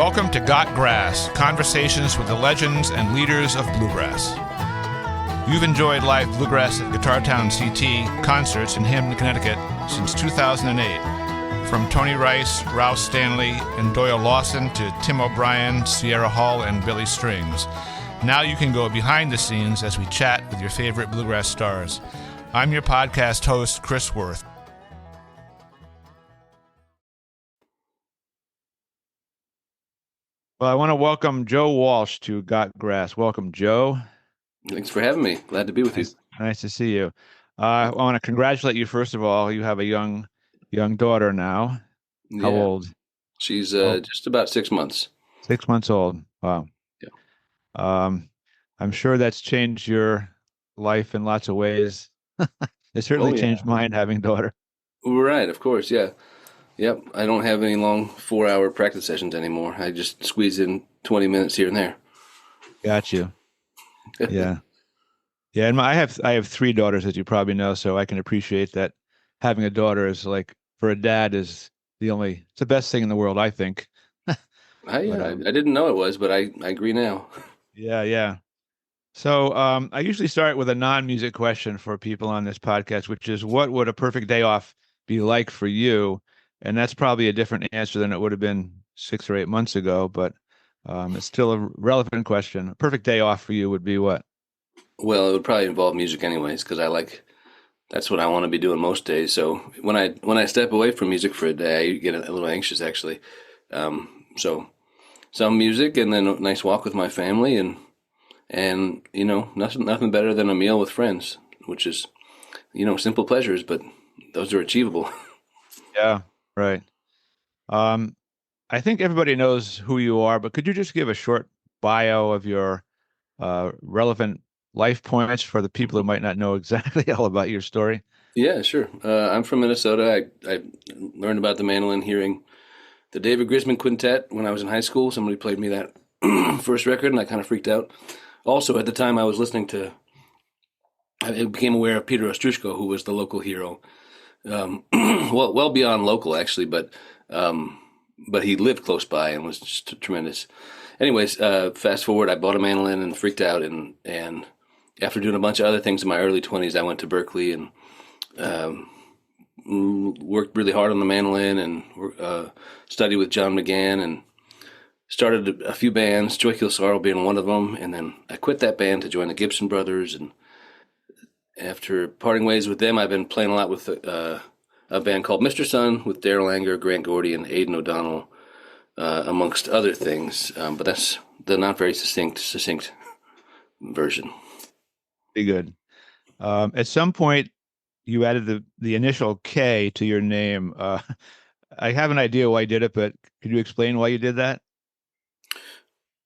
Welcome to Got Grass, conversations with the legends and leaders of Bluegrass. You've enjoyed live Bluegrass at Guitar Town CT concerts in Hampton, Connecticut since 2008. From Tony Rice, Rouse Stanley, and Doyle Lawson to Tim O'Brien, Sierra Hall, and Billy Strings. Now you can go behind the scenes as we chat with your favorite Bluegrass stars. I'm your podcast host, Chris Worth. Well, I want to welcome Joe Walsh to Got Grass. Welcome, Joe. Thanks for having me. Glad to be with you. Nice to see you. I want to congratulate you, first of all. You have a young daughter now. How old? She's just about 6 months. 6 months old. Wow. Yeah. I'm sure that's changed your life in lots of ways. It certainly changed mine, having a daughter. Right, of course, yeah. Yep, I don't have any long 4-hour practice sessions anymore. I just squeeze in 20 minutes here and there. Got you. Yeah. Yeah, and I have 3 daughters, as you probably know, so I can appreciate that having a daughter is like, for a dad, is it's the best thing in the world, I think. I didn't know it was, but I agree now. Yeah. So I usually start with a non-music question for people on this podcast, which is, what would a perfect day off be like for you? And that's probably a different answer than it would have been 6 or 8 months ago, but it's still a relevant question. A perfect day off for you would be what? Well, it would probably involve music anyways, because that's what I want to be doing most days. So when I step away from music for a day, I get a little anxious, actually. So some music and then a nice walk with my family, and nothing better than a meal with friends, which is, simple pleasures, but those are achievable. Yeah, right. I think everybody knows who you are, but could you just give a short bio of your relevant life points for the people who might not know exactly all about your story? Yeah, sure. I'm from Minnesota. I learned about the mandolin hearing the David Grisman Quintet when I was in high school. Somebody played me that first record, and I kind of freaked out. Also, at the time, I became aware of Peter Ostrushko, who was the local hero. Well beyond local, actually, but he lived close by and was just tremendous. Anyways, fast forward, I bought a mandolin and freaked out, and after doing a bunch of other things in my early 20s, I went to Berkeley and worked really hard on the mandolin and studied with John McGann and started a few bands, Joy Kill Sorrow being one of them, and then I quit that band to join the Gibson Brothers, and after parting ways with them, I've been playing a lot with a band called Mr. Sun with Daryl Anger, Grant Gordy, and Aidan O'Donnell, amongst other things, but that's the not very succinct version. Pretty good. At some point, you added the initial K to your name. I have an idea why you did it, but could you explain why you did that?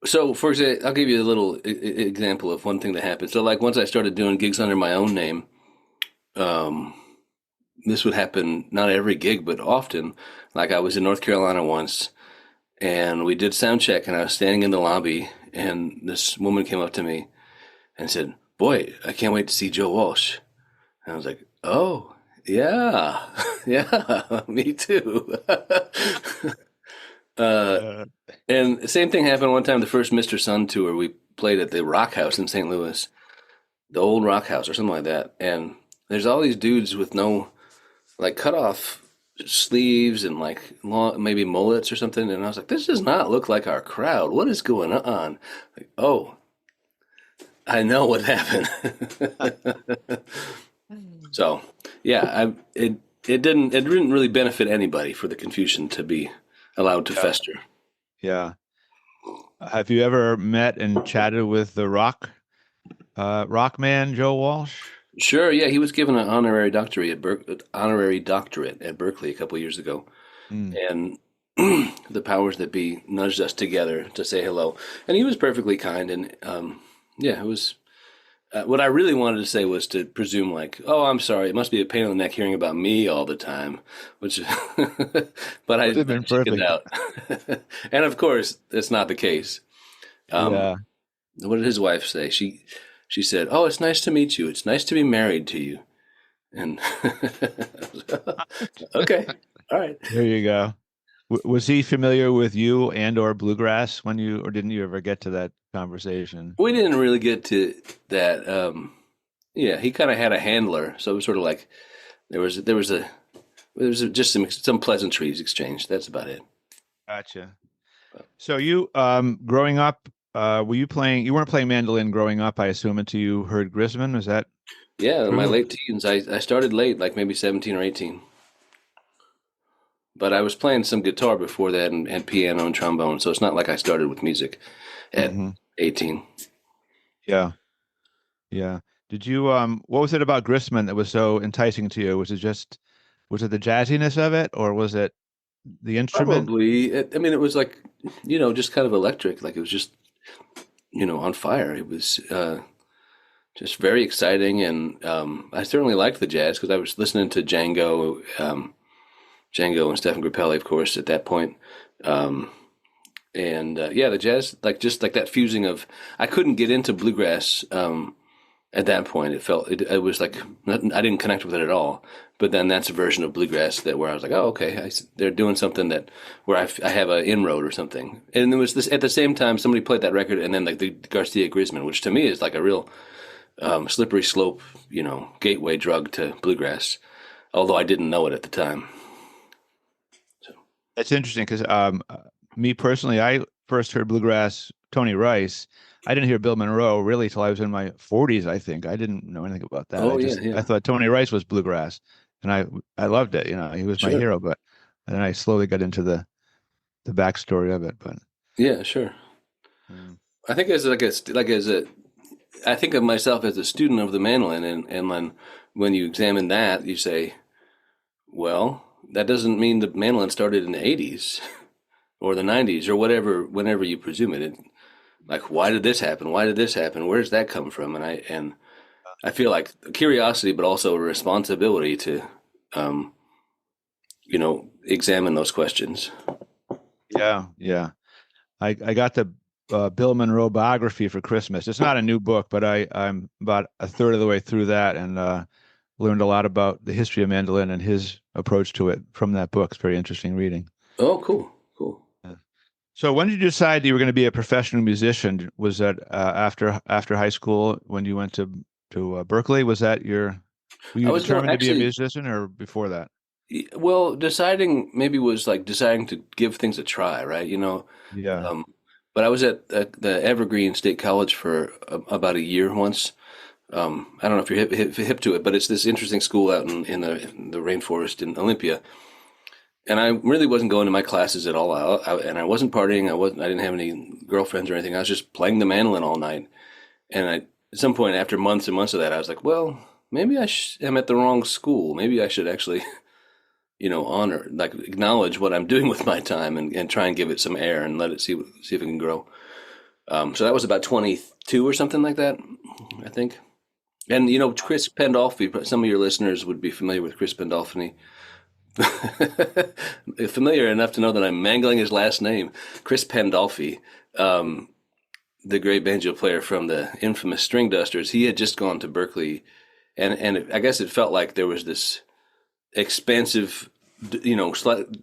So, for example, I'll give you a little example of one thing that happened. So, like, once I started doing gigs under my own name, this would happen not every gig, but often. Like, I was in North Carolina once, and we did sound check, and I was standing in the lobby, and this woman came up to me and said, "Boy, I can't wait to see Joe Walsh." And I was like, "Oh, yeah, yeah, me too." And the same thing happened one time, the first Mr. Sun tour. We played at the Rock House in St. Louis, the old Rock House or something like that. And there's all these dudes with no, like, cut off sleeves and like long, maybe mullets or something. And I was like, this does not look like our crowd. What is going on? Like, oh, I know what happened. So yeah, it didn't really benefit anybody for the confusion to be allowed to fester. Yeah. Have you ever met and chatted with the rock man, Joe Walsh? Sure. Yeah, he was given an honorary doctorate at Berkeley a couple of years ago, and the powers that be nudged us together to say hello, and he was perfectly kind. And it was. What I really wanted to say was to presume, like, oh, I'm sorry, it must be a pain in the neck hearing about me all the time, which, but I checked it out. And of course, that's not the case. What did his wife say? She said, "Oh, it's nice to meet you. It's nice to be married to you." And okay, all right. There you go. Was he familiar with you and or bluegrass when you, or didn't you ever get to that conversation? We didn't really get to that. Yeah, he kind of had a handler, so it was sort of like just some pleasantries exchanged. That's about it. Gotcha. So you, growing up, were you playing? You weren't playing mandolin growing up, I assume, until you heard Grisman. Is that Yeah, in my true? late teens, I started late, like maybe 17 or 18. But I was playing some guitar before that and piano and trombone, so it's not like I started with music at Hmm. 18. Yeah, yeah. Did you, what was it about Grisman that was so enticing to you? Was it the jazziness of it, or was it the instrument? Probably. I mean, it was like, just kind of electric. Like it was just, on fire. It was just very exciting. And I certainly liked the jazz because I was listening to Django and Stephen Grappelli, of course, at that point. Um, and yeah, the jazz, like just like that fusing of, I couldn't get into bluegrass at that point. It was like I didn't connect with it at all. But then that's a version of bluegrass that where I was like, oh, okay, they're doing something that where I have an inroad or something. And there was this at the same time somebody played that record, and then like the Garcia Grisman, which to me is like a real slippery slope, gateway drug to bluegrass. Although I didn't know it at the time. So, That's interesting because me personally, I first heard bluegrass, Tony Rice. I didn't hear Bill Monroe really till I was in my 40s, I think. I didn't know anything about that. oh yeah, I yeah, thought Tony Rice was bluegrass, and I loved it. He was my sure, hero. But and then I slowly got into the backstory of it. But yeah, sure. mm, I think I think of myself as a student of the mandolin, and when you examine that, you say, well, that doesn't mean the mandolin started in the 80s or the 90s or whatever, whenever you presume it. Like, why did this happen? Why did this happen? Where does that come from? And I feel like curiosity, but also a responsibility to, um, examine those questions. yeah, yeah. I got the Bill Monroe biography for Christmas. It's not a new book, but I'm about a third of the way through that, and learned a lot about the history of mandolin and his approach to it from that book. It's very interesting reading. Oh, cool, cool. Yeah. So when did you decide you were going to be a professional musician? Was that after high school when you went to Berkeley? Were I you was going determined to be a actually, musician or before that? well, deciding maybe was like deciding to give things a try, right? Yeah. Um, but I was at the Evergreen State College for about a year once. I don't know if you're hip to it, but it's this interesting school out in the rainforest in Olympia. And I really wasn't going to my classes at all, and I wasn't partying. I didn't have any girlfriends or anything. I was just playing the mandolin all night. And at some point, after months and months of that, I was like, well, maybe am at the wrong school. Maybe I should actually, honor, like acknowledge what I'm doing with my time and try and give it some air and let it see if it can grow. So that was about 22 or something like that, I think. And Chris Pandolfi, some of your listeners would be familiar with Chris Pandolfi. Familiar enough to know that I'm mangling his last name. Chris Pandolfi, the great banjo player from the infamous String Dusters. He had just gone to Berkeley, and I guess it felt like there was this expansive,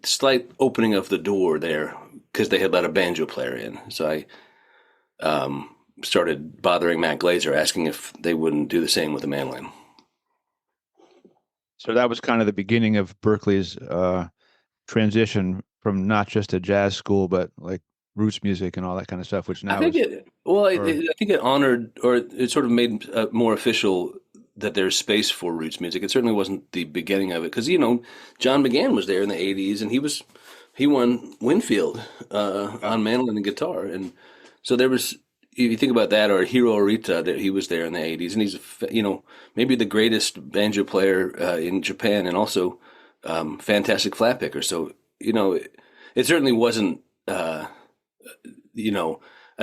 slight opening of the door there because they had let a banjo player in. So I started bothering Matt Glazer, asking if they wouldn't do the same with the mandolin. So that was kind of the beginning of Berkeley's transition from not just a jazz school, but like roots music and all that kind of stuff, which I now think is, or I think it honored, or it sort of made more official that there's space for roots music. It certainly wasn't the beginning of it because John McGann was there in the '80s, and he won Winfield on mandolin and guitar, and so there was. If you think about that, or Hiro Orita, that he was there in the '80s, and he's maybe the greatest banjo player in Japan, and also fantastic flat picker. So it certainly wasn't a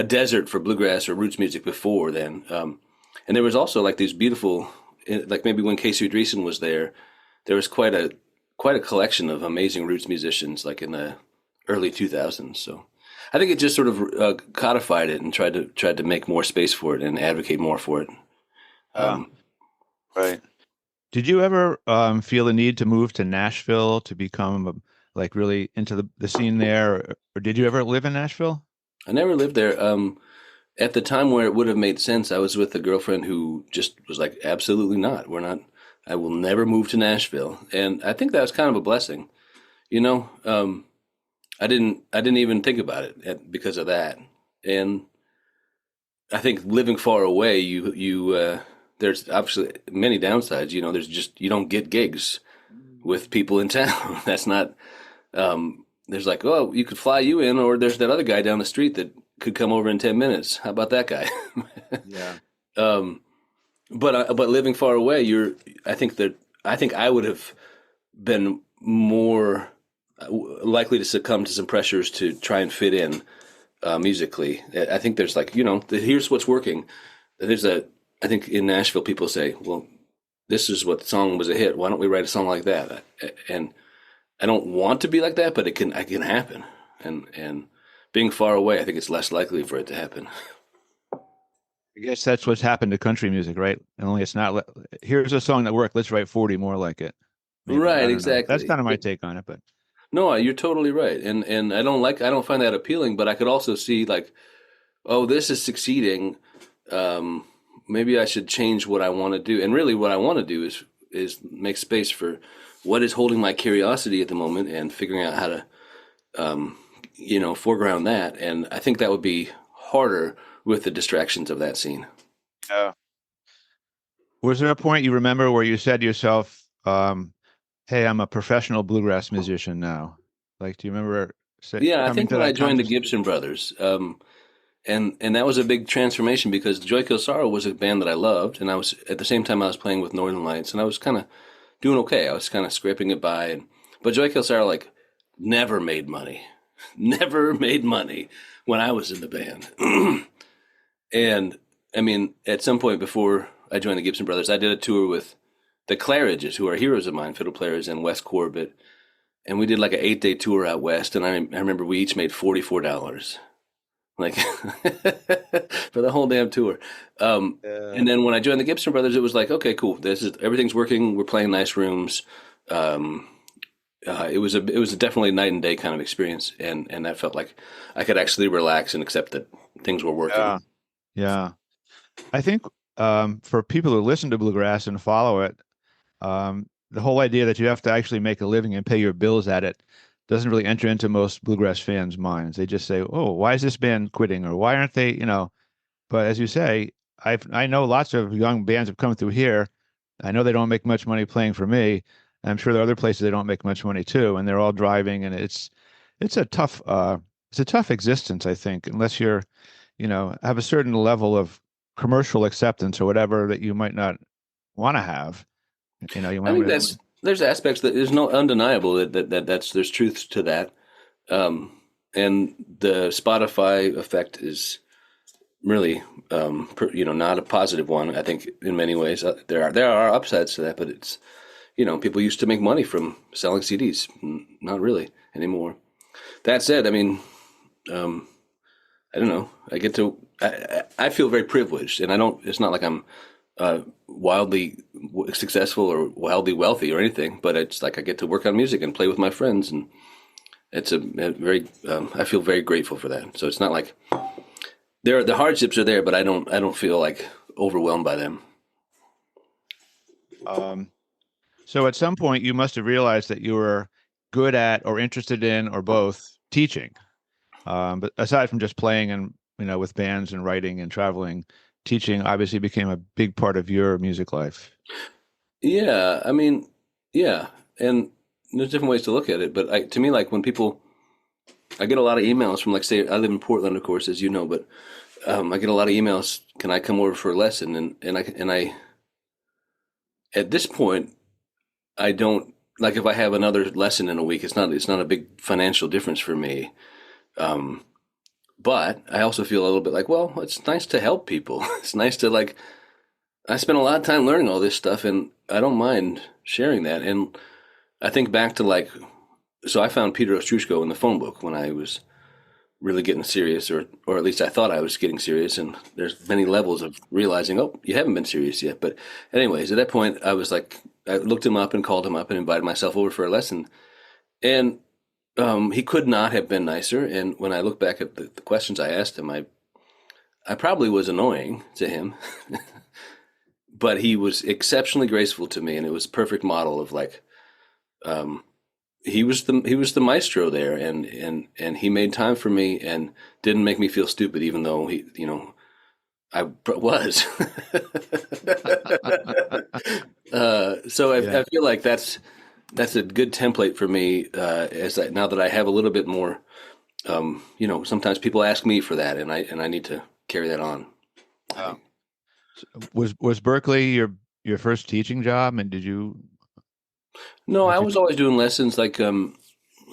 desert for bluegrass or roots music before then. And there was also like these beautiful, like maybe when Casey Dreesen was there was quite a collection of amazing roots musicians, like in the early 2000s. So I think it just sort of codified it and tried to make more space for it and advocate more for it. uh, Um, right. Did you ever feel the need to move to Nashville to become like really into the scene there, or did you ever live in Nashville? I never lived there. At the time where it would have made sense, I was with a girlfriend who just was like, absolutely not. We're not, I will never move to Nashville. And I think that was kind of a blessing. You know, I didn't even think about it because of that. And I think living far away, there's obviously many downsides. You know, there's just, you don't get gigs with people in town. That's not, there's like, oh, you could fly you in, or there's that other guy down the street that could come over in 10 minutes. How about that guy? Yeah. Um, but living far away, I think I would have been more likely to succumb to some pressures to try and fit in musically. I think there's like, here's what's working. I think in Nashville people say, well, this is what song was a hit. Why don't we write a song like that? And I don't want to be like that, but it can happen. And being far away, I think it's less likely for it to happen. I guess that's what's happened to country music, right? And only it's not. Here's a song that worked. Let's write 40 more like it. Maybe. I Right, don't know. That's exactly. kind of my take on it, but No, you're totally right. And I don't find that appealing, but I could also see like, oh, this is succeeding. Maybe I should change what I want to do. And really what I want to do is make space for what is holding my curiosity at the moment and figuring out how to foreground that. And I think that would be harder with the distractions of that scene. yeah. Was there a point you remember where you said to yourself, "Hey, I'm a professional bluegrass musician now"? Like, do you remember Yeah, I coming think to when I that joined the conscious? Gibson Brothers, and that was a big transformation because Joy Kill Sorrow was a band that I loved, and I was at the same time I was playing with Northern Lights, and I was kind of doing okay. I was kind of scraping it by, but Joy Kill Sorrow like never made money, never made money when I was in the band. And I mean, at some point before I joined the Gibson Brothers, I did a tour with the Claridges, who are heroes of mine, fiddle players, and Wes Corbett, and we did like an 8-day tour out west, and I remember we each made $44, like for the whole damn tour. Yeah. And then when I joined the Gibson Brothers, it was like, okay, cool, this is everything's working. We're playing nice rooms. It was definitely a night and day kind of experience, and that felt like I could actually relax and accept that things were working. Yeah. Yeah. I think for people who listen to bluegrass and follow it, the whole idea that you have to actually make a living and pay your bills at it doesn't really enter into most bluegrass fans' minds. They just say, "Oh, why is this band quitting?" or "Why aren't they?" But as you say, I know lots of young bands have come through here. I know they don't make much money playing for me. I'm sure there are other places they don't make much money too, and they're all driving, and it's a tough existence, I think, unless you're, have a certain level of commercial acceptance or whatever that you might not want to have. You I might think want that's there's aspects that there's no undeniable that's there's truth to that, and the Spotify effect is really not a positive one. I think in many ways there are upsides to that, but it's people used to make money from selling CDs, not really anymore. That said, I mean, I don't know. I feel very privileged, and I don't. It's not like I'm wildly successful or wildly wealthy or anything, but it's like I get to work on music and play with my friends, and it's a very. I feel very grateful for that. So it's not like the hardships are there, but I don't feel like overwhelmed by them. So at some point you must have realized that you were good at or interested in or both teaching. But aside from just playing and with bands and writing and traveling, teaching obviously became a big part of your music life. Yeah, I mean, yeah, and there's different ways to look at it, but to me, like when people, I get a lot of emails from like, say, I live in Portland, of course, as you know, but I get a lot of emails. Can I come over for a lesson? And I at this point, I don't like if I have another lesson in a week. It's not a big financial difference for me. Um, but I also feel a little bit like, well, it's nice to help people. It's nice to like. I spent a lot of time learning all this stuff, and I don't mind sharing that. And I think back to like, so I found Peter Ostrushko in the phone book when I was really getting serious, or at least I thought I was getting serious. And there's many levels of realizing, oh, you haven't been serious yet. But anyways, at that point, I was like, I looked him up and called him up and invited myself over for a lesson. And He could not have been nicer. And when I look back at the questions I asked him, I probably was annoying to him, but he was exceptionally graceful to me, and it was a perfect model of like, um, he was the maestro there, and he made time for me and didn't make me feel stupid, even though was. So Yeah. I feel like that's a good template for me. Now that I have a little bit more, sometimes people ask me for that, and I need to carry that on. I Uh, think. was Berkeley your first teaching job, and did you No, I how'd you was always doing lessons like I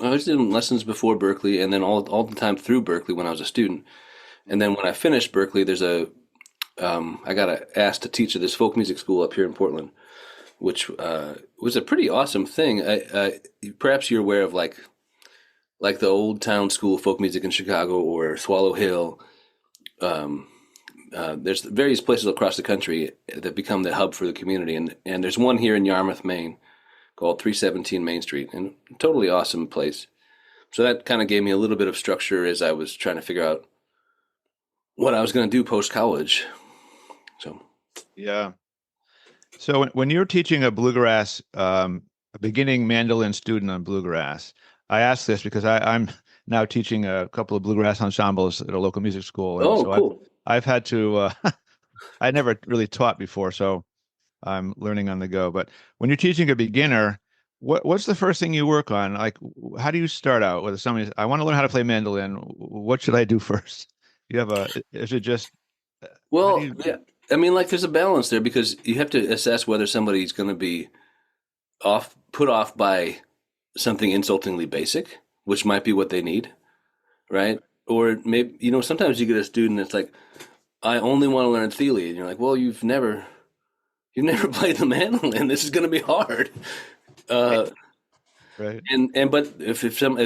was doing lessons before Berkeley, and then all the time through Berkeley when I was a student. And then when I finished Berkeley, I got asked to teach at this folk music school up here in Portland, which was a pretty awesome thing. Perhaps you're aware of like the Old Town School of Folk Music in Chicago or Swallow Hill. Um, there's various places across the country that become the hub for the community, and there's one here in Yarmouth, Maine, called 317 Main Street, and totally awesome place. So that kind of gave me a little bit of structure as I was trying to figure out what I was going to do post college. So. Yeah. So when you're teaching a bluegrass, a beginning mandolin student on bluegrass, I ask this because I'm now teaching a couple of bluegrass ensembles at a local music school, and Oh, so cool. I've had to I never really taught before, so I'm learning on the go. But when you're teaching a beginner, what's the first thing you work on? Like, how do you start out with somebody? I want to learn how to play mandolin. What should I do first? You have is it just how do Well, you? yeah. I mean, like, there's a balance there because you have to assess whether somebody's going to be put off by something insultingly basic, which might be what they need, right? Or maybe, sometimes you get a student that's like, I only want to learn Theli, and you're like, well, you've never played the mandolin. This is going to be hard. Right. Uh, Right. but if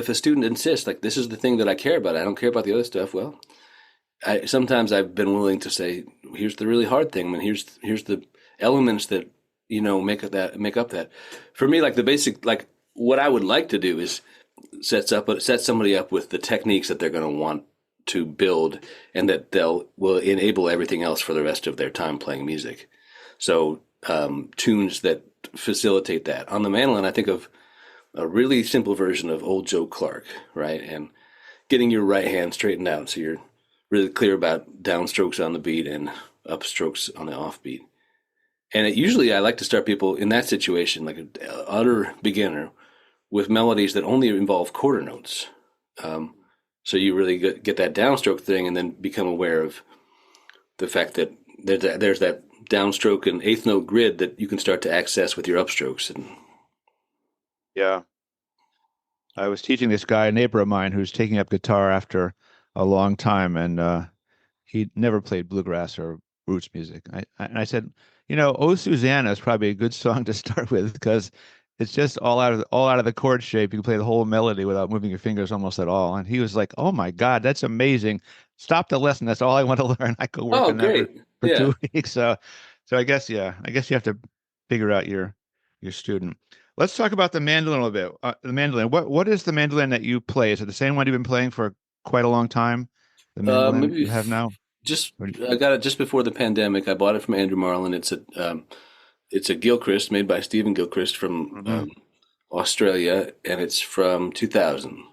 a student insists, like, this is the thing that I care about, I don't care about the other stuff. Well, sometimes I've been willing to say, here's the really hard thing. I mean, here's the elements that make up that. For me, like the basic, like what I would like to do is set somebody up with the techniques that they're going to want to build, and that will enable everything else for the rest of their time playing music. So tunes that facilitate that. On the mandolin, I think of a really simple version of Old Joe Clark, right? And getting your right hand straightened out so you're really clear about downstrokes on the beat and upstrokes on the offbeat. And usually I like to start people in that situation, like an utter beginner, with melodies that only involve quarter notes. So you really get that downstroke thing, and then become aware of the fact that there's that downstroke and eighth note grid that you can start to access with your upstrokes. And Yeah. I was teaching this guy, a neighbor of mine, who's taking up guitar after a long time, and he never played bluegrass or roots music. And I said, "Oh Susanna is probably a good song to start with because it's just all out of the chord shape. You can play the whole melody without moving your fingers almost at all." And he was like, "Oh my God, that's amazing! Stop the lesson. That's all I want to learn. I could work oh, on that great. for Yeah. 2 weeks." So I guess you have to figure out your student. Let's talk about the mandolin a little bit. The mandolin. What is the mandolin that you play? Is it the same one you've been playing for quite a long time? The mandolin Maybe you have now? just Or I got it just before the pandemic. I bought it from Andrew Marlin. It's a Gilchrist made by Stephen Gilchrist from Mhm. Australia, and it's from 2000.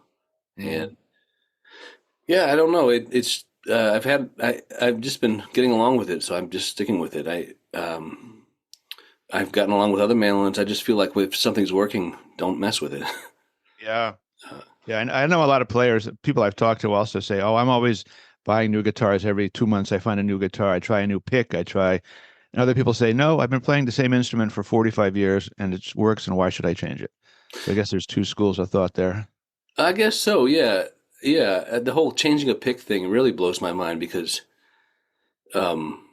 Mhm. And yeah, I don't know. I've just been getting along with it, so I'm just sticking with it. I've gotten along with other mandolins. I just feel like if something's working, don't mess with it. Yeah. Yeah, and I know a lot of players, people I've talked to also say, "Oh, I'm always buying new guitars. Every 2 months I find a new guitar. I try a new pick. I try." And other people say, "No, I've been playing the same instrument for 45 years and it works, and why should I change it?" So I guess there's two schools of thought there. I guess so. Yeah, yeah. The whole changing a pick thing really blows my mind because um,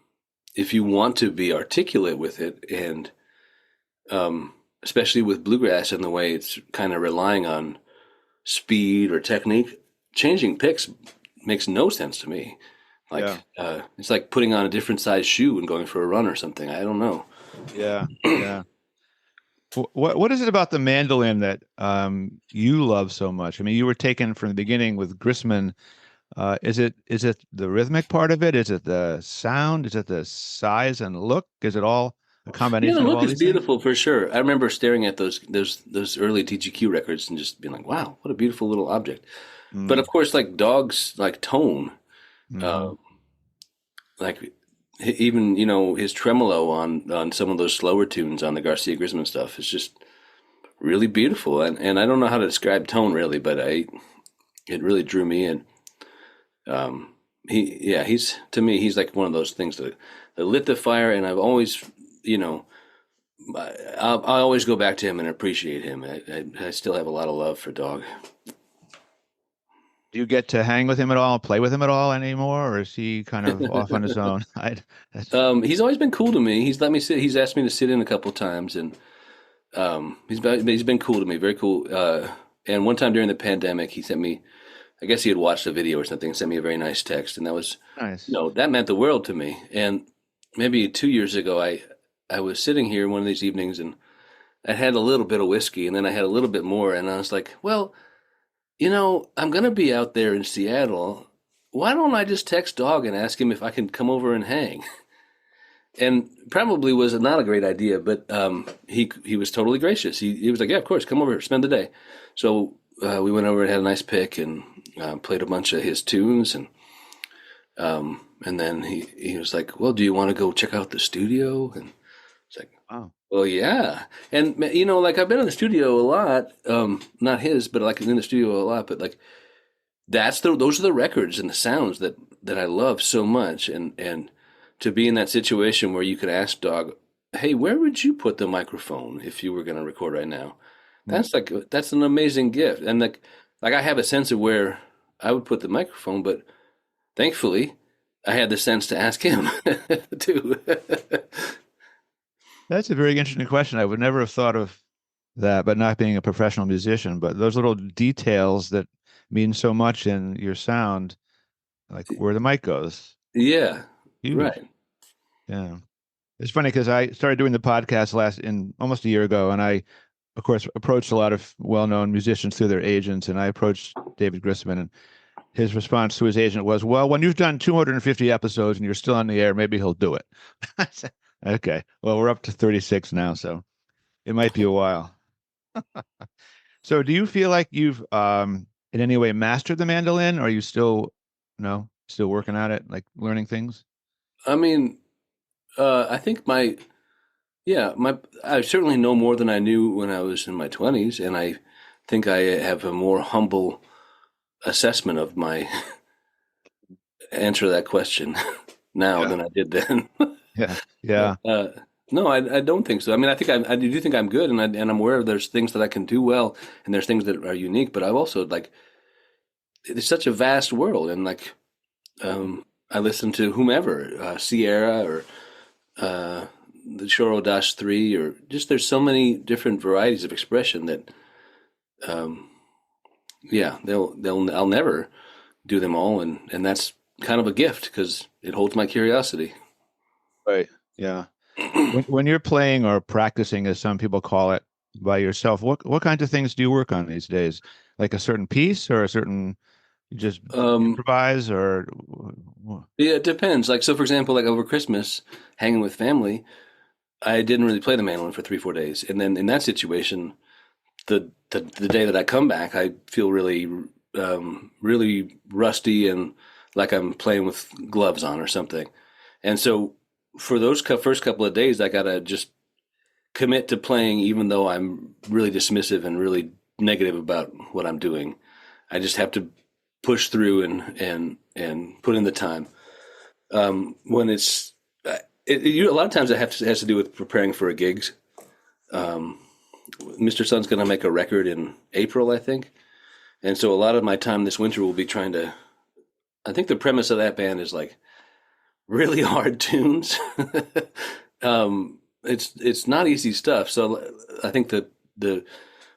if you want to be articulate with it, and especially with bluegrass and the way it's kind of relying on speed or technique, changing picks makes no sense to me. Yeah. Like it's like putting on a different size shoe and going for a run or something. I don't know. Yeah. Yeah. What is it about the mandolin that you love so much? I mean, you were taken from the beginning with Grissman. Is it the rhythmic part of it? Is it the sound? Is it the size and look? Is it all a Yeah, the combination of look all is these things? beautiful for sure. I remember staring at those early TGQ records and just being like, "Wow, what a beautiful little object." But of Mm, course, like dogs, like tone, uh, hmm like even his tremolo on some of those slower tunes on the Garcia Grisman stuff is just really beautiful. And I don't know how to describe tone really, but it really drew me in. He's to me he's like one of those things that lit the fire, and I've always you know I always go back to him and appreciate him. I still have a lot of love for Dog. Do you get to hang with him at all, play with him at all anymore, or is he kind of off on his own? That's He's always been cool to me. He's let me sit. He's asked me to sit in a couple times, and he's been cool to me, very cool. And one time during the pandemic, he sent me. I guess he had watched a video or something, and sent me a very nice text, and that was, nice. that meant the world to me. And maybe 2 years ago, I was sitting here one of these evenings, and I had a little bit of whiskey, and then I had a little bit more, and I was like, well, I'm gonna be out there in Seattle. Why don't I just text Dog and ask him if I can come over and hang? And probably was not a great idea, but he was totally gracious. He was like, yeah, of course, come over, spend the day. So we went over and had a nice pick and played a bunch of his tunes, and then he was like, well, do you want to go check out the studio? And it's like, Wow. well, yeah. And like I've been in the studio a lot, not his, but like in the studio a lot. But like those are the records and the sounds that I love so much, and to be in that situation where you could ask Dog, hey, where would you put the microphone if you were going to record right now? That's an amazing gift, and like I have a sense of where I would put the microphone, but thankfully I had the sense to ask him too. That's a very interesting question. I would never have thought of that, but not being a professional musician, but those little details that mean so much in your sound, like where the mic goes, Yeah, huge. right. Yeah. It's funny because I started doing the podcast last in almost a year ago, and I, of course, approached a lot of well-known musicians through their agents, and I approached David Grissman, and his response to his agent was, "Well, when you've done 250 episodes and you're still on the air, maybe he'll do it." I said, okay, well, we're up to 36 now, so it might be a while. So, do you feel like you've in any way mastered the mandolin, or are you still, still working at it, like learning things? I mean, I think I certainly know more than I knew when I was in my 20s, and I think I have a more humble assessment of my answer to that question now Yeah. than I did then. Yeah. Yeah. No, I don't think so. I mean, I think I do think I'm good, and I'm aware there's things that I can do well, and there's things that are unique. But I've also like it's such a vast world, and like I listen to whomever, Sierra or uh, the Choro Dash 3, or just there's so many different varieties of expression that um, yeah, I'll never do them all, and that's kind of a gift because it holds my curiosity. Right. Yeah. When you're playing or practicing, as some people call it, by yourself, what kinds of things do you work on these days? Like a certain piece or a certain you just Um, improvise or yeah, it depends. Like so, for example, like over Christmas, hanging with family, I didn't really play the mandolin for 3 4 days, and then in that situation, the day that I come back, I feel really rusty and like I'm playing with gloves on or something. And so for those first couple of days, I gotta just commit to playing, even though I'm really dismissive and really negative about what I'm doing. I just have to push through and put in the time. When a lot of times it has to do with preparing for a gigs. Um, Mr. Sun's going to make a record in April, I think, and so a lot of my time this winter will be trying to. I think the premise of that band is like really hard tunes. It's not easy stuff. So I think that the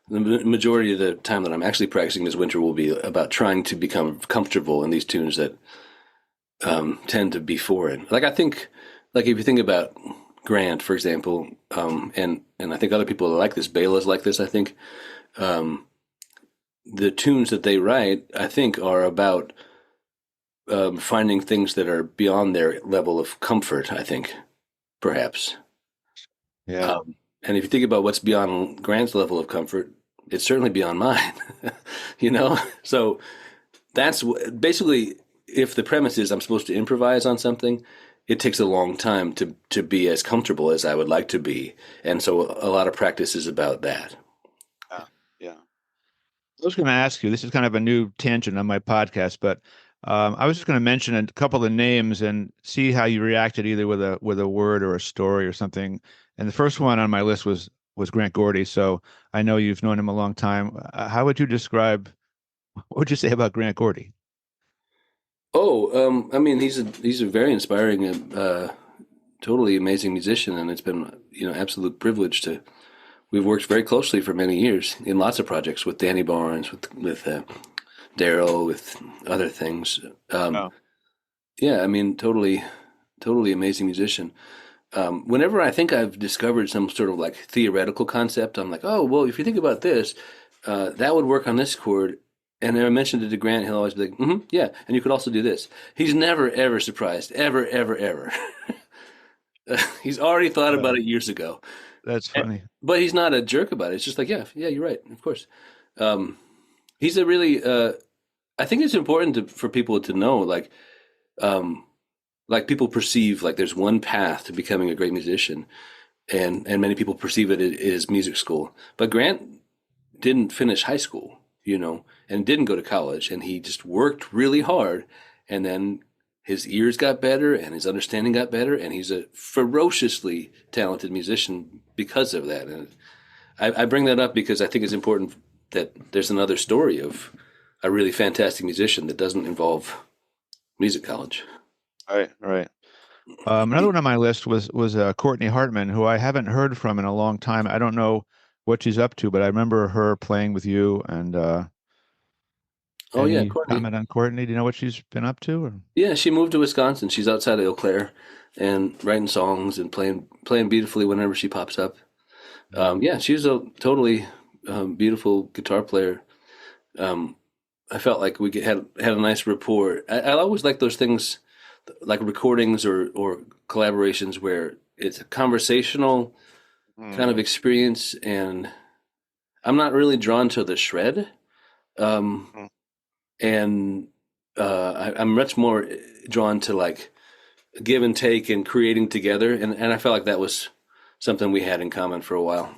majority of the time that I'm actually practicing this winter will be about trying to become comfortable in these tunes that tend to be foreign. Like I think, like if you think about Grant, for example, and I think other people are like this. Bela's like this. I think the tunes that they write, I think, are about finding things that are beyond their level of comfort. I think, perhaps. Yeah. And if you think about what's beyond Grant's level of comfort, it's certainly beyond mine. You know, so that's basically, if the premise is I'm supposed to improvise on something, it takes a long time to be as comfortable as I would like to be, and so a lot of practice is about that. Yeah. Yeah. I was going to ask you, this is kind of a new tangent on my podcast, but I was just going to mention a couple of names and see how you reacted, either with a word or a story or something. And the first one on my list was Grant Gordy. So I know you've known him a long time. How would you describe? What would you say about Grant Gordy? Oh, I mean, he's a very inspiring, totally amazing musician, and it's been absolute privilege to. We've worked very closely for many years in lots of projects with Danny Barnes, with Daryl, with other things. Oh. Yeah, I mean, totally amazing musician. Whenever I think I've discovered some sort of like theoretical concept, I'm like, oh, well, if you think about this, that would work on this chord. And then I mentioned it to Grant, he'll always be like, yeah, and you could also do this. He's never, ever surprised, ever, ever, ever. He's already thought about it years ago. That's funny. But he's not a jerk about it. It's just like, yeah, you're right, of course. He's a really, I think it's important for people to know, like people perceive like there's one path to becoming a great musician, and many people perceive it as music school. But Grant didn't finish high school, and didn't go to college, and he just worked really hard, and then his ears got better and his understanding got better, and he's a ferociously talented musician because of that. And I bring that up because I think it's important that there's another story of a really fantastic musician that doesn't involve music college. Right. Another one on my list was Courtney Hartman, who I haven't heard from in a long time. I don't know what she's up to, but I remember her playing with you. And Oh yeah, any Courtney. comment on Courtney? Do you know what she's been up to? Or? Yeah, she moved to Wisconsin. She's outside of Eau Claire, and writing songs and playing beautifully whenever she pops up. Yeah, she's a totally beautiful guitar player. I felt like we had a nice rapport. I always like those things, like recordings or collaborations where it's a conversational kind of experience, and I'm not really drawn to the shred. And I'm much more drawn to like give and take and creating together. And I felt like that was something we had in common for a while,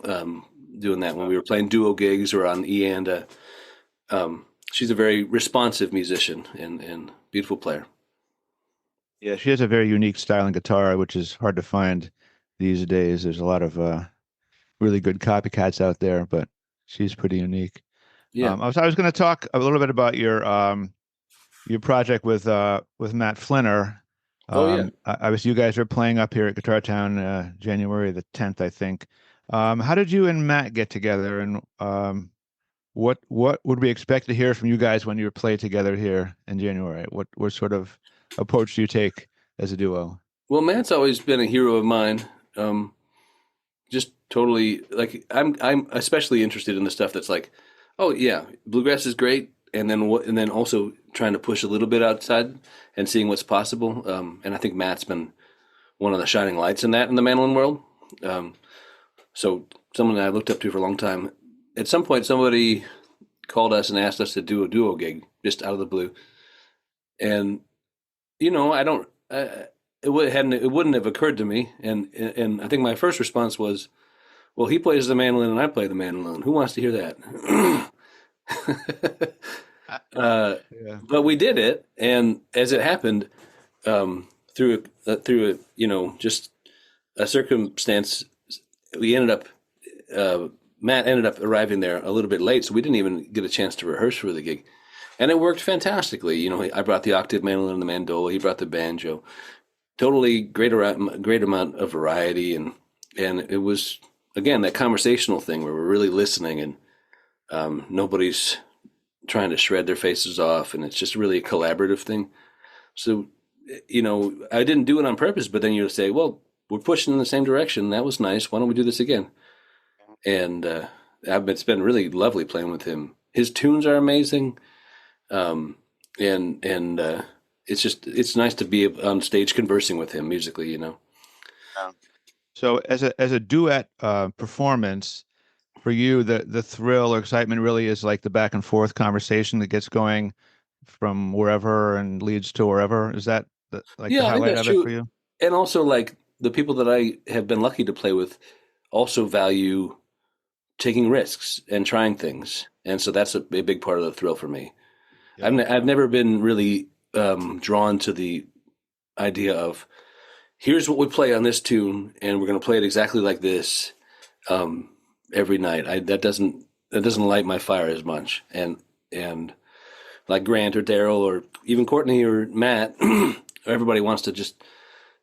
doing that when we were playing duo gigs or on E&A. She's a very responsive musician and beautiful player. Yeah, she has a very unique style in guitar, which is hard to find these days. There's a lot of really good copycats out there, but she's pretty unique. Yeah. I was going to talk a little bit about your project with Matt Flinner. You guys are playing up here at Guitar Town January the 10th, I think. How did you and Matt get together, and what would we expect to hear from you guys when you play together here in January? What sort of approach do you take as a duo? Well, Matt's always been a hero of mine. Just totally, like, I'm especially interested in the stuff that's like, oh yeah, bluegrass is great, and then also trying to push a little bit outside and seeing what's possible. And I think Matt's been one of the shining lights in that in the mandolin world. So someone that I looked up to for a long time. At some point, somebody called us and asked us to do a duo gig just out of the blue, and it wouldn't have occurred to me. And I think my first response was, well, he plays the mandolin and I play the mandolin. Who wants to hear that? Yeah. But we did it, and as it happened, through just a circumstance, we ended up. Matt ended up arriving there a little bit late, so we didn't even get a chance to rehearse for the gig, and it worked fantastically. I brought the octave mandolin and the mandola. He brought the banjo. Totally great amount of variety, and it was, again, that conversational thing where we're really listening, and nobody's trying to shred their faces off, and it's just really a collaborative thing. So, I didn't do it on purpose, but then you say, well, we're pushing in the same direction. That was nice. Why don't we do this again? And it's been really lovely playing with him. His tunes are amazing, and it's nice to be on stage conversing with him musically. Yeah. So as a duet performance for you, the thrill or excitement really is like the back and forth conversation that gets going from wherever and leads to wherever. Is that like the Yeah, I think highlight that's of it for true. you? And also, like the people that I have been lucky to play with, also value taking risks and trying things, and so that's a big part of the thrill for me. Yeah. I've never been really drawn to the idea of here's what we play on this tune, and we're going to play it exactly like this every night. That doesn't light my fire as much. And like Grant or Daryl or even Courtney or Matt, everybody wants to just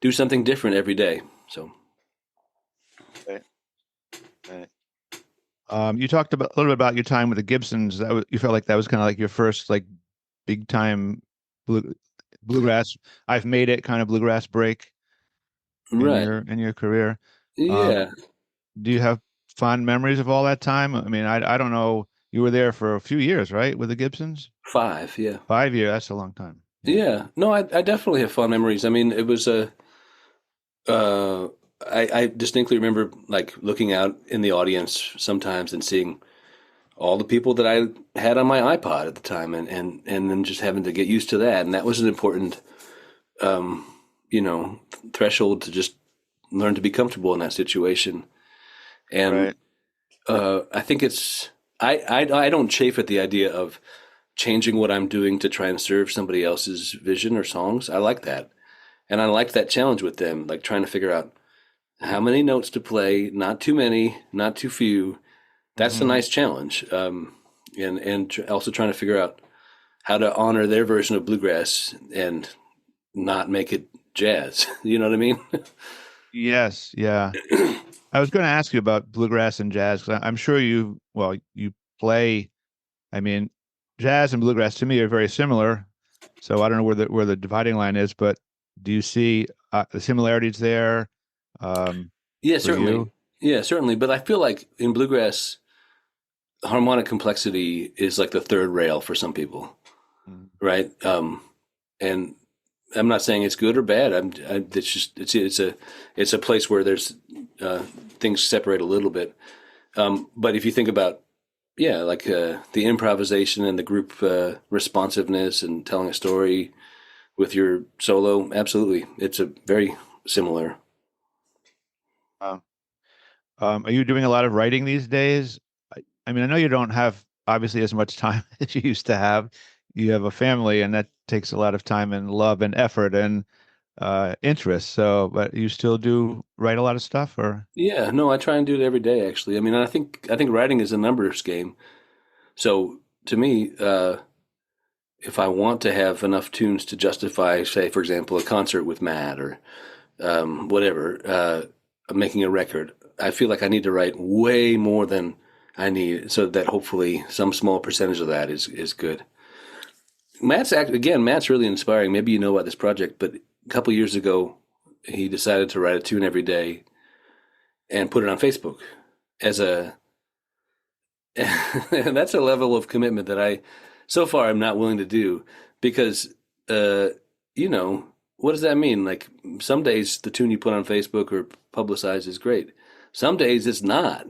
do something different every day. So. Right. Right. You talked about a little bit about your time with the Gibsons. You felt like that was kind of like your first like big time bluegrass. I've made it kind of bluegrass break Right. in your career. Um, Yeah. do you have fond memories of all that time? I mean, I don't know. You were there for a few years, right, with the Gibsons? 5. Yeah. 5 years. That's a long time. Yeah. Yeah. No, I definitely have fond memories. I mean, it was uh, I distinctly remember like looking out in the audience sometimes and seeing all the people that I had on my iPod at the time, and then just having to get used to that, and that was an important, um, threshold to just learn to be comfortable in that situation. And Right. I think I don't chafe at the idea of changing what I'm doing to try and serve somebody else's vision or songs. I like that, and I liked that challenge with them, like trying to figure out how many notes to play, not too many, not too few. That's a Hmm. nice challenge, and also trying to figure out how to honor their version of bluegrass and not make it jazz. You know what I mean? Yes. Yeah. I was going to ask you about bluegrass and jazz because I'm sure you play. I mean, jazz and bluegrass to me are very similar. So I don't know where the dividing line is, but do you see the similarities there um, Yeah, for certainly. you? Yeah, certainly. But I feel like in bluegrass, harmonic complexity is like the third rail for some people, Mm. right? And I'm not saying it's good or bad. It's just it's a place where there's things separate a little bit. But if you think about like the improvisation and the group responsiveness and telling a story with your solo, absolutely, it's a very similar. Wow. Are you doing a lot of writing these days? I mean, I know you don't have obviously as much time as you used to have. You have a family, and that takes a lot of time and love and effort and interest. So, but you still do write a lot of stuff, or? Yeah, no, I try and do it every day. Actually, I mean, I think writing is a numbers game. So to me, if I want to have enough tunes to justify, say, for example, a concert with Matt or whatever, making a record, I feel like I need to write way more than I need, so that hopefully some small percentage of that is good. Matt's really inspiring. Maybe you know about this project, but a couple years ago, he decided to write a tune every day and put it on Facebook as a. And that's a level of commitment that so far, I'm not willing to do because, uh, what does that mean? Like some days the tune you put on Facebook or publicize is great. Some days it's not.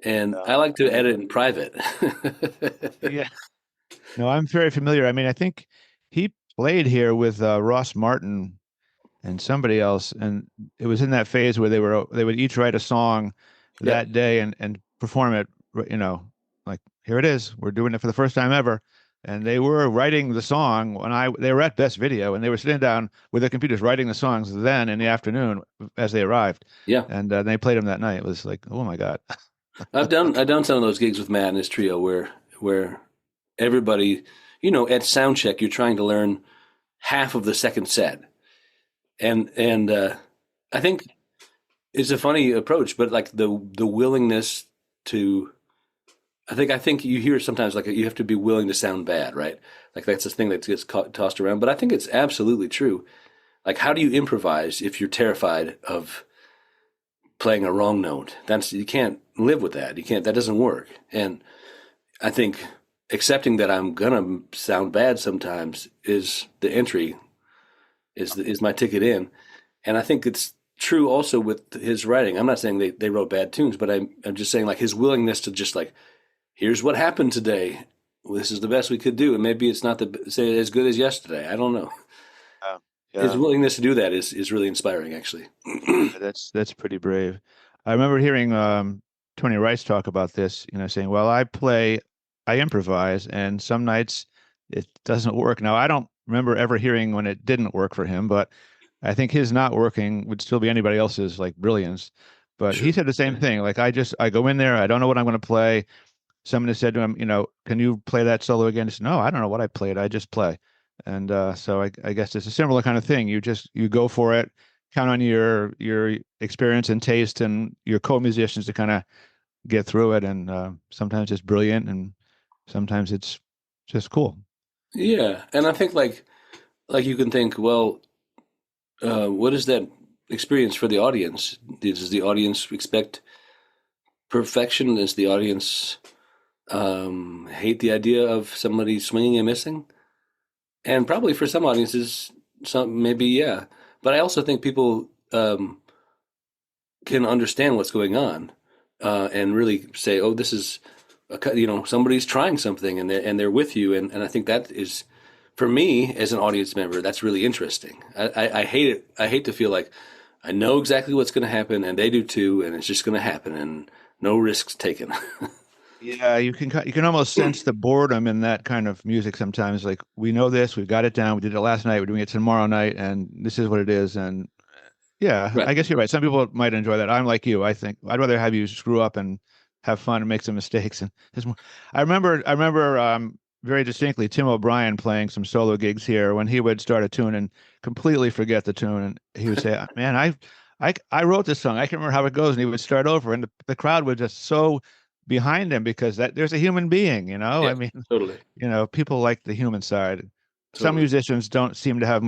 And Yeah. I like to edit in private. Yeah. No, I'm very familiar. I mean, I think he played here with Ross Martin and somebody else, and it was in that phase where they would each write a song Yep. that day and perform it. Like here it is, we're doing it for the first time ever. And they were writing the song when they were at Best Video, and they were sitting down with their computers writing the songs then in the afternoon as they arrived, Yeah. and they played them that night. It was like, oh my God. I've done some of those gigs with Matt and his trio where everybody, at sound check, you're trying to learn half of the second set. And I think it's a funny approach, but like the willingness to, I think you hear sometimes like you have to be willing to sound bad, right? Like that's the thing that gets tossed around. But I think it's absolutely true. Like, how do you improvise if you're terrified of playing a wrong note. You can't live with that. That doesn't work. And I think accepting that I'm gonna sound bad sometimes is the entry, is my ticket in. And I think it's true also with his writing. I'm not saying they wrote bad tunes, but I'm just saying like his willingness to just like, here's what happened today. This is the best we could do, and maybe it's not say as good as yesterday. I don't know. Yeah. His willingness to do that is really inspiring, actually. That's pretty brave. I remember hearing Tony Rice talk about this, saying, "Well, I improvise, and some nights it doesn't work." Now, I don't remember ever hearing when it didn't work for him, but I think his not working would still be anybody else's like brilliance. But Sure. he said the same thing. Like I go in there, I don't know what I'm going to play. Someone has said to him, can you play that solo again? He said, no, I don't know what I played. I just play. And so I guess it's a similar kind of thing. You go for it, count on your experience and taste and your co-musicians to kind of get through it. And sometimes it's brilliant, and sometimes it's just cool. Yeah, and I think like you can think, well, what is that experience for the audience? Does the audience expect perfection? Does the audience hate the idea of somebody swinging and missing? And probably for some audiences, maybe yeah. But I also think people can understand what's going on and really say, "Oh, this is somebody's trying something and they're with you." And I think that is, for me as an audience member, that's really interesting. I hate it. I hate to feel like I know exactly what's going to happen, and they do too, and it's just going to happen, and no risks taken. Yeah, you can almost sense the boredom in that kind of music sometimes. Like, we know this, we've got it down, we did it last night, we're doing it tomorrow night, and this is what it is. And yeah, Right. I guess you're right. Some people might enjoy that. I'm like you. I think I'd rather have you screw up and have fun and make some mistakes. And I remember very distinctly Tim O'Brien playing some solo gigs here when he would start a tune and completely forget the tune, and he would say, "Man, I wrote this song. I can't remember how it goes," and he would start over, and the crowd was just so behind him because there's a human being. Yeah, I mean, totally. people like the human side. Some Totally. musicians don't seem to have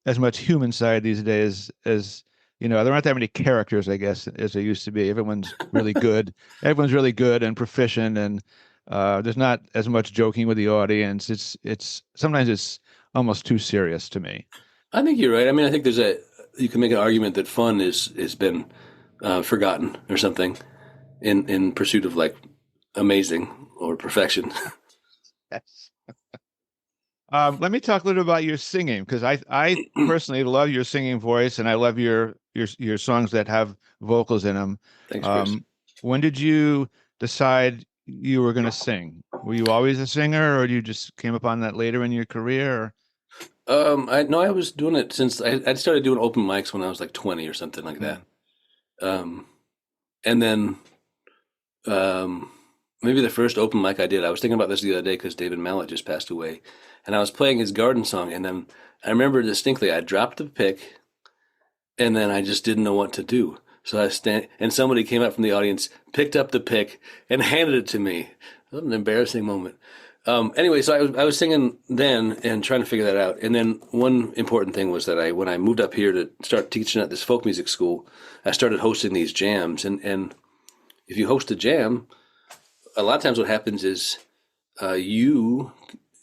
as much human side these days as there aren't that many characters, I guess, as there used to be. Everyone's really good. Everyone's really good and proficient, and there's not as much joking with the audience. It's sometimes it's almost too serious to me. I think you're right. I mean, I think you can make an argument that fun has been forgotten or something in pursuit of like amazing or perfection. Yes. Let me talk a little about your singing, because I personally love your singing voice, and I love your songs that have vocals in them. Thanks, Chris. When did you decide you were going to sing? Were you always a singer, or you just came upon that later in your career? I was doing it since I started doing open mics when I was like 20 or something like that. And then maybe the first open mic I did, I was thinking about this the other day because David Mallet just passed away, and I was playing his garden song, and then I remember distinctly I dropped the pick, and then I just didn't know what to do. So and somebody came up from the audience, picked up the pick, and handed it to me. It was an embarrassing moment. Anyway, so I was singing then and trying to figure that out. And then one important thing was that when I moved up here to start teaching at this folk music school, I started hosting these jams. And if you host a jam, a lot of times what happens is you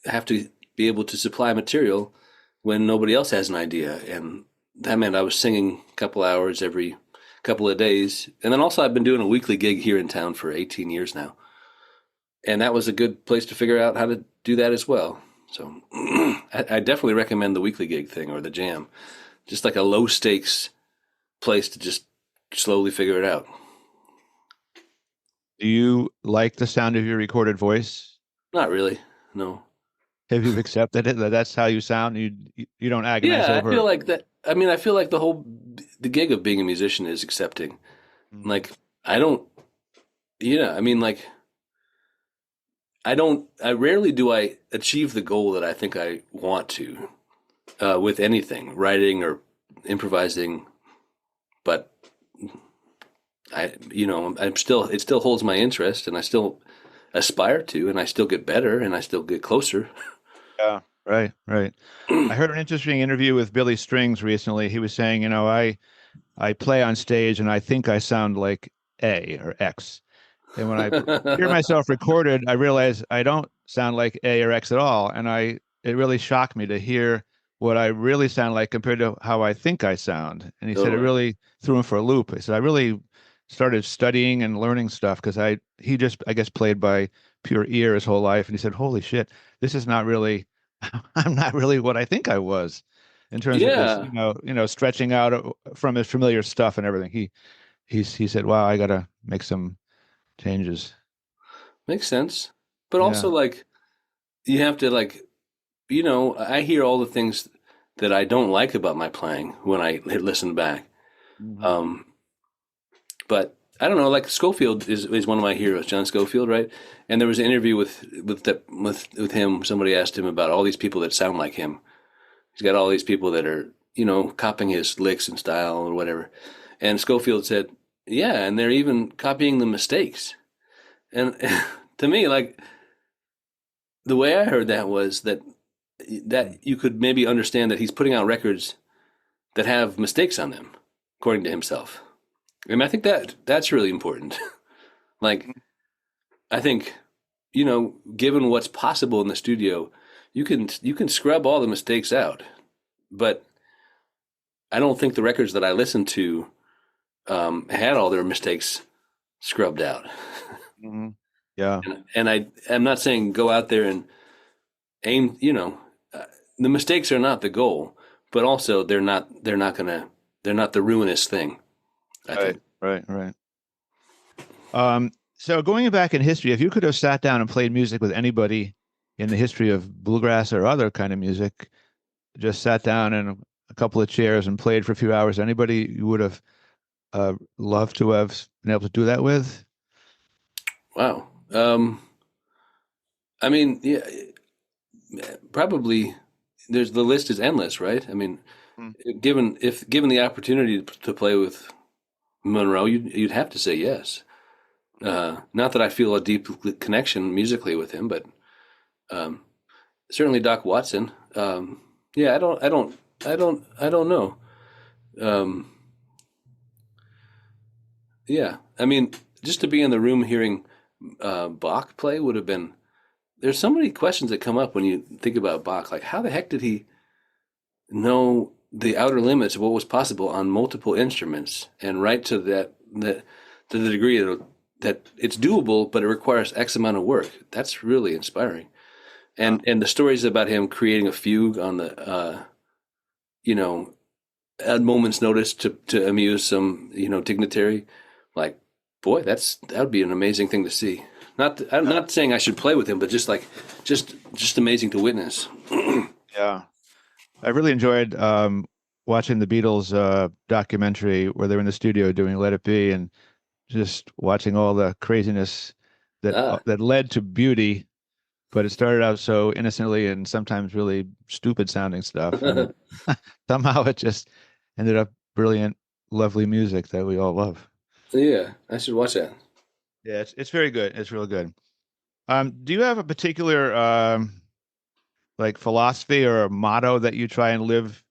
have to be able to supply material when nobody else has an idea. And that meant I was singing a couple hours every couple of days. And then also I've been doing a weekly gig here in town for 18 years now. And that was a good place to figure out how to do that as well. So I definitely recommend the weekly gig thing or the jam. Just like a low stakes place to just slowly figure it out. Do you like the sound of your recorded voice? Not really, no. Have you accepted it, that's how you sound? You don't agonize over? I feel like that. I mean, I feel like the gig of being a musician is accepting. Mm-hmm. Like, I don't, I mean, like, I rarely do I achieve the goal that I think I want to with anything, writing or improvising, but it still holds my interest, and I still aspire to, and I still get better, and I still get closer. Yeah, right. I heard an interesting interview with Billy Strings recently. He was saying, I play on stage and I think I sound like A or X. And when I hear myself recorded, I realize I don't sound like A or X at all. And it really shocked me to hear what I really sound like compared to how I think I sound. And he said it Totally. really threw him for a loop. He said, I really started studying and learning stuff because he just, I guess, played by pure ear his whole life. And he said, holy shit, this is not really, I'm not really what I think I was in terms of this, Yeah, stretching out from his familiar stuff and everything. He said, wow, I got to make some changes. makes sense. But Yeah. also, like, you have to, like, I hear all the things that I don't like about my playing when I listen back. Hmm. Um, but I don't know, like Schofield is one of my heroes, John Schofield, right? And there was an interview with him. Somebody asked him about all these people that sound like him. He's got all these people that are, copying his licks and style or whatever. And Schofield said, "Yeah, and they're even copying the mistakes." And to me, like, the way I heard that was that you could maybe understand that he's putting out records that have mistakes on them, according to himself. I mean, I think that's really important. Like, I think, given what's possible in the studio, you can scrub all the mistakes out. But I don't think the records that I listened to had all their mistakes scrubbed out. Hmm. Yeah. And I'm not saying go out there and aim. The mistakes are not the goal, but also they're not the ruinous thing. I Right, think. right. Right. So going back in history, if you could have sat down and played music with anybody in the history of bluegrass or other kind of music, just sat down in a couple of chairs and played for a few hours, anybody you would have loved to have been able to do that with? Wow. I mean, yeah, probably. The list is endless, right? I mean, Mm. given the opportunity to play with Monroe, you'd have to say yes. Not that I feel a deep connection musically with him, but um, certainly Doc Watson. Yeah, I don't know. Um, yeah, I mean, just to be in the room hearing Bach play would have been. There's so many questions that come up when you think about Bach. Like, how the heck did he know the outer limits of what was possible on multiple instruments and write that to the degree that it's doable, but it requires X amount of work? That's really inspiring. Yeah. And the stories about him creating a fugue on the you know at moment's notice to amuse some dignitary, like, boy, that would be an amazing thing to see. I'm Yeah. not saying I should play with him, but just amazing to witness. Yeah. I really enjoyed watching the Beatles documentary where they're in the studio doing Let It Be and just watching all the craziness Ah. that led to beauty, but it started out so innocently and sometimes really stupid sounding stuff, and somehow it just ended up brilliant, lovely music that we all love. Yeah, I should watch that. Yeah, it's very good. It's real good. Do you have a particular like philosophy or a motto that you try and live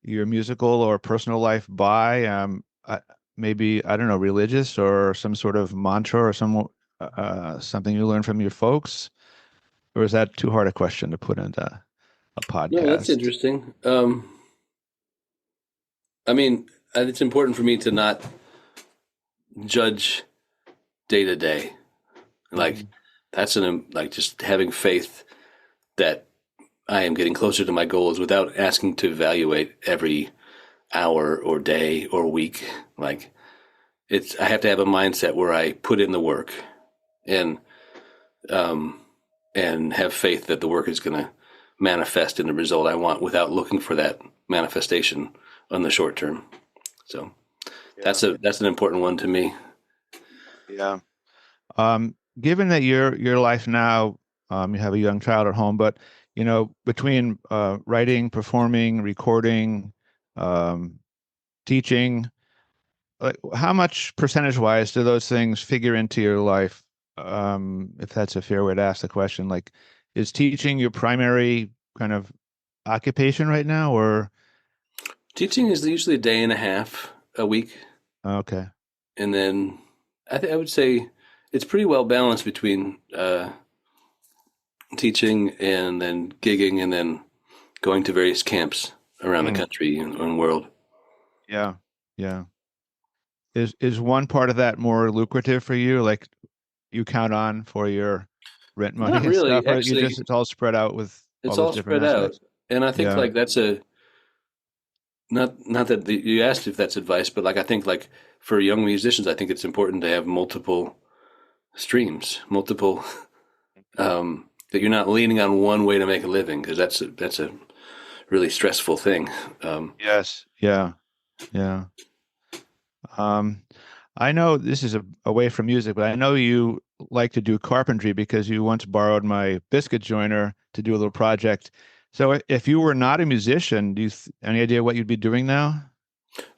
your musical or personal life by? Maybe I don't know, religious or some sort of mantra or something you learned from your folks, or is that too hard a question to put into a No, that's podcast? interesting. I mean, it's important for me to not judge day to day. Like, Mhm. that's like just having faith that I am getting closer to my goals without asking to evaluate every hour or day or week. Like, I have to have a mindset where I put in the work and um, and have faith that the work is going to manifest in the result I want without looking for that manifestation on the short term. So Yeah. that's an important one to me. Yeah. Given that your life now, you have a young child at home, but between writing, performing, recording, um, teaching, like how much percentage wise do those things figure into your life? If that's a fair way to ask the question, like, is teaching your primary kind of occupation right now, or? Teaching is usually a day and a half. a week, Okay. and then I would say it's pretty well balanced between teaching and then gigging and then going to various camps around the country and world. Yeah. Yeah. Is one part of that more lucrative for you? Like you count on for your rent money Not and stuff, really, or you just actually. it's all spread out with all It's those all different spread out, aspects? and I think Yeah. like that's a not that you asked if that's advice, but like I think like for young musicians, I think it's important to have multiple streams, multiple that you're not leaning on one way to make a living because that's a really stressful thing. Yes. Yeah. Yeah. Um, I know this is away from music, but I know you like to do carpentry because you once borrowed my biscuit joiner to do a little project. So if you were not a musician, do you any idea what you'd be doing now?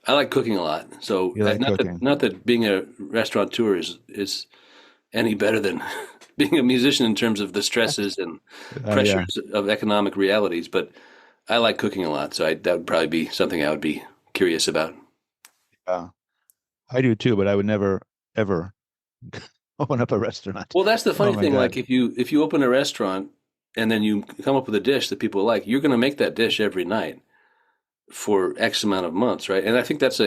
I like cooking a lot, so You like not that cooking. being a restaurateur is any better than being a musician in terms of the stresses and Yeah. pressures of economic realities, but I like cooking a lot, so that would probably be something I would be curious about. Uh, I do too, but I would never ever open up a restaurant. Well, that's the Oh funny my thing. Like God. if you open a restaurant and then you come up with a dish that people like, you're going to make that dish every night for X amount of months, right? And I think that's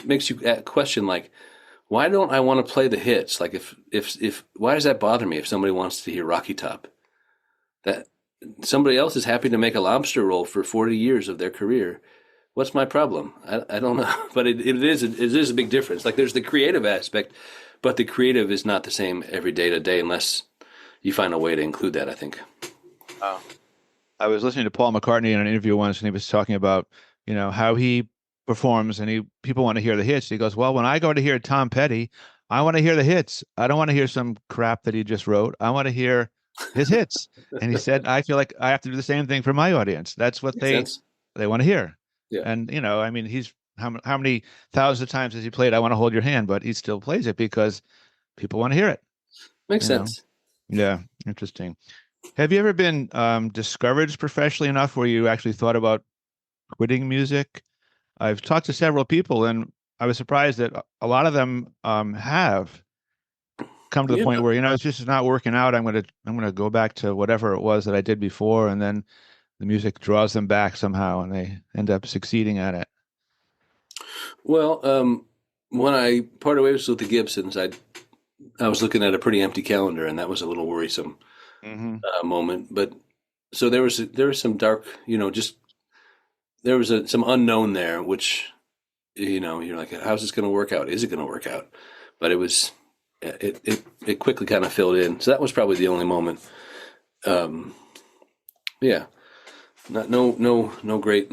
makes you question like, why don't I want to play the hits? Like if why does that bother me if somebody wants to hear Rocky Top? That somebody else is happy to make a lobster roll for 40 years of their career. What's my problem? I don't know, but it is a big difference. Like there's the creative aspect, but the creative is not the same every day to day unless you find a way to include that, I think. Oh. I was listening to Paul McCartney in an interview once, and he was talking about, how he performs, and people want to hear the hits. He goes, "Well, when I go to hear Tom Petty, I want to hear the hits. I don't want to hear some crap that he just wrote. I want to hear his hits." And he said, "I feel like I have to do the same thing for my audience. That's what Makes they sense. they want to hear." Yeah. And I mean, he's how many thousands of times has he played "I Want to Hold Your Hand," but he still plays it because people want to hear it. Makes You know, sense. yeah, interesting. Have you ever been discouraged professionally enough where you actually thought about quitting music? I've talked to several people, and I was surprised that a lot of them have come to the Yeah. point where it's just not working out. I'm gonna go back to whatever it was that I did before, and then the music draws them back somehow, and they end up succeeding at it. Well, when I parted ways with the Gibsons, I was looking at a pretty empty calendar, and that was a little worrisome Hmm. moment. But so there was some dark, just there was some unknown there, which you're like, how's this going to work out? Is it going to work out? But it quickly kind of filled in. So that was probably the only moment. Um, yeah, no great,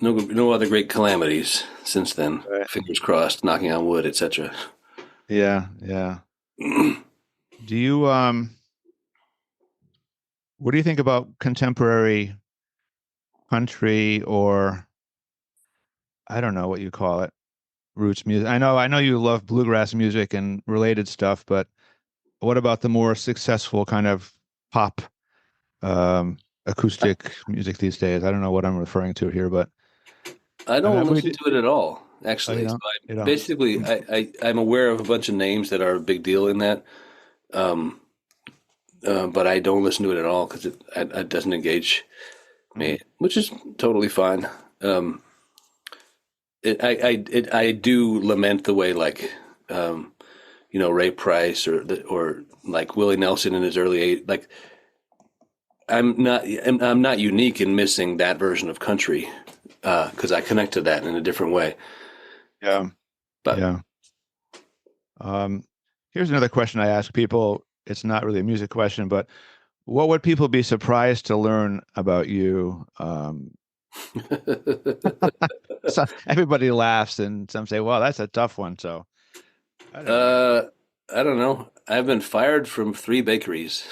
no other great calamities since then. Right. Fingers crossed, knocking on wood, etc. Yeah, yeah. Do you what do you think about contemporary country, or I don't know what you call it, roots music? I know you love bluegrass music and related stuff, but what about the more successful kind of pop acoustic music these days? I don't know what I'm referring to here, but I I don't mean, listen to it at all, oh, you actually. So don't, you don't. basically, I'm aware of a bunch of names that are a big deal in that, um, but I don't listen to it at all because it doesn't engage Mhm. me, which is totally fine. Um, I do lament the way like Ray Price or like Willie Nelson in his early age. Like I'm not unique in missing that version of country because I connect to that in a different way. Yeah, But yeah. Um, Here's another question I ask people. It's not really a music question, but what would people be surprised to learn about you? So everybody laughs, and some say, "Well, that's a tough one." So I don't know. uh, I don't know. I've been fired from 3 bakeries.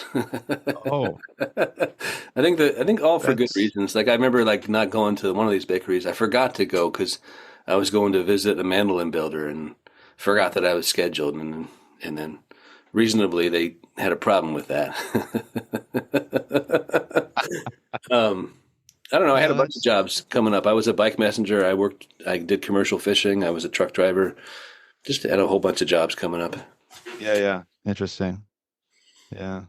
Oh, I think all for good that's reasons. Like I remember like not going to one of these bakeries. I forgot to go because I was going to visit a mandolin builder and forgot that I was scheduled and then reasonably they had a problem with that. um, I don't know. I had a Oh, bunch of jobs coming up. I was a bike messenger. I did commercial fishing. I was a truck driver. Just had a whole bunch of jobs coming up. yeah. Interesting. Yeah.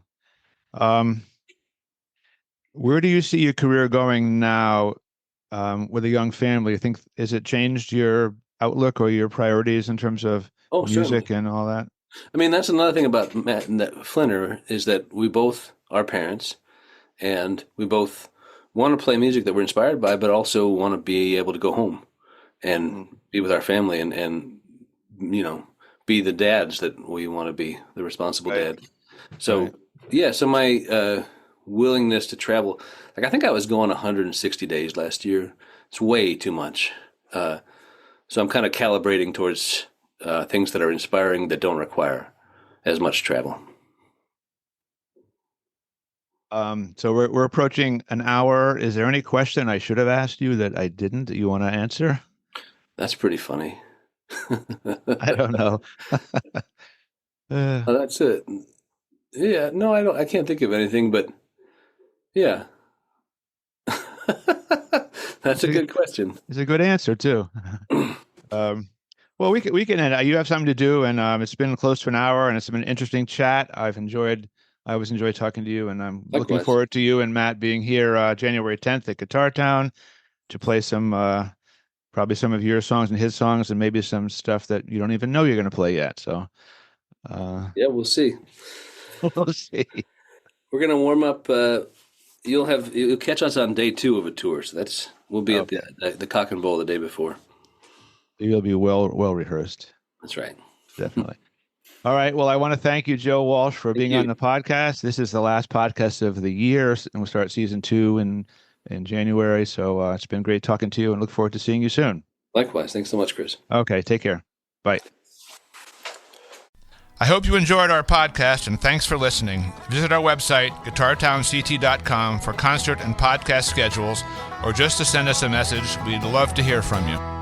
Um, where do you see your career going now, with a young family? You think, has it changed your outlook or your priorities in terms of Oh, music certainly. and all that? I mean, that's another thing about Matt and that Flinner is that we both are parents and we both want to play music that we're inspired by, but also want to be able to go home and Mm. be with our family and be the dads that we want to be, the responsible Right. dad. Right. So, yeah, so my willingness to travel, like I think I was going 160 days last year. It's way too much. So I'm kind of calibrating towards things that are inspiring that don't require as much travel. So we're approaching an hour. Is there any question I should have asked you that I didn't that you want to answer? That's pretty funny. I don't know. Uh, Oh, that's it. Yeah, no, I don't. I can't think of anything, but yeah, that's it's a a, good question. it's a good answer too. Um, well, we can end. You have something to do, and it's been close to an hour, and it's been an interesting chat. I always enjoy talking to you, and I'm looking Likewise. forward to you and Matt being here January 10th at Guitar Town to play some probably some of your songs and his songs, and maybe some stuff that you don't even know you're going to play yet. So Yeah, we'll see. we'll see. We're gonna warm up. You'll catch us on day 2 of a tour. So we'll be at Okay, the Cock and Bull the day before. you'll be well rehearsed, That's right. definitely. All right. Well, I want to thank you, Joe Walsh, for Thank being on you. the podcast. This is the last podcast of the year, and we'll start season 2 in January. So it's been great talking to you, and look forward to seeing you soon. Likewise. Thanks so much, Chris. Okay. Take care. Bye. I hope you enjoyed our podcast, and thanks for listening. Visit our website, guitartownct.com, for concert and podcast schedules, or just to send us a message. We'd love to hear from you.